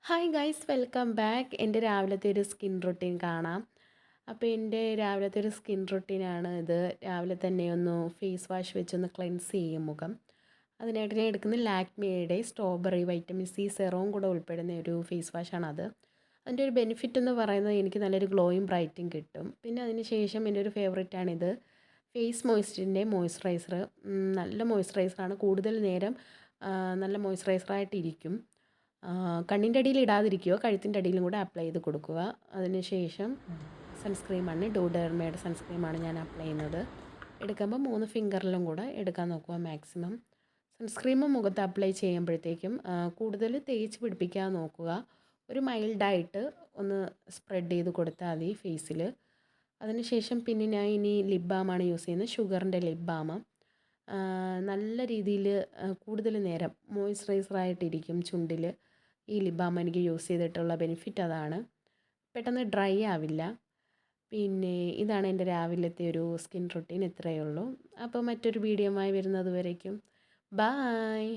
Hi guys, welcome back. എൻ്റെ രാവിലത്തെ ഒരു സ്കിൻ റൊട്ടീൻ കാണാം. അപ്പോൾ എൻ്റെ രാവിലത്തെ ഒരു സ്കിൻ റൊട്ടീനാണ് ഇത്. രാവിലെ തന്നെ ഒന്ന് ഫേസ് വാഷ് വെച്ചൊന്ന് ക്ലെൻസ് ചെയ്യും മുഖം. അതിനായിട്ട് ഞാൻ എടുക്കുന്ന ലാക്മിയുടെ സ്ട്രോബെറി വൈറ്റമിൻ സി സെറവും കൂടെ ഉൾപ്പെടുന്ന ഒരു ഫേസ് വാഷാണത്. അതിൻ്റെ ഒരു ബെനിഫിറ്റ് എന്ന് പറയുന്നത് എനിക്ക് നല്ലൊരു ഗ്ലോയും ബ്രൈറ്റും കിട്ടും. പിന്നെ അതിന് ശേഷം എൻ്റെ ഒരു ഫേവറേറ്റാണിത്, ഫേസ് മോയ്സ്ചറിൻ്റെ മോയ്സ്ചറൈസർ. നല്ല മോയ്സ്ചറൈസറാണ്, കൂടുതൽ നേരം നല്ല മോയ്സ്ചറൈസറായിട്ടിരിക്കും. കണ്ണിൻ്റെ അടിയിൽ ഇടാതിരിക്കുക, കഴുത്തിൻ്റെ അടിയിലും കൂടെ അപ്ലൈ ചെയ്ത് കൊടുക്കുക. അതിനുശേഷം സൺസ്ക്രീമാണ്, ഡോഡെർമയുടെ സൺസ്ക്രീമാണ് ഞാൻ അപ്ലൈ ചെയ്യുന്നത്. എടുക്കുമ്പോൾ 3 ഫിംഗറിലും കൂടെ എടുക്കാൻ നോക്കുക മാക്സിമം. സൺസ്ക്രീം മുഖത്ത് അപ്ലൈ ചെയ്യുമ്പോഴത്തേക്കും കൂടുതൽ തേച്ച് പിടിപ്പിക്കാൻ നോക്കുക. ഒരു മൈൽഡായിട്ട് ഒന്ന് സ്പ്രെഡ് ചെയ്ത് കൊടുത്താൽ മതി ഫേസിൽ. അതിനുശേഷം പിന്നെ ഞാൻ ഇനി ലിപ് ബാമാണ് യൂസ് ചെയ്യുന്നത്, ഷുഗറിൻ്റെ ലിപ് ബാം. നല്ല രീതിയിൽ കൂടുതൽ നേരം മോയ്സ്ചറൈസറായിട്ടിരിക്കും ചുണ്ടിൽ. ഈ ലിപ് ബാം എനിക്ക് യൂസ് ചെയ്തിട്ടുള്ള ബെനിഫിറ്റ് അതാണ്, പെട്ടെന്ന് ഡ്രൈ ആവില്ല. പിന്നെ ഇതാണ് എൻ്റെ രാവിലത്തെ ഒരു സ്കിൻ റൊട്ടീൻ, ഇത്രയേ ഉള്ളൂ. അപ്പോൾ മറ്റൊരു വീഡിയോയുമായി വരുന്നത് വരേക്കും ബായ്.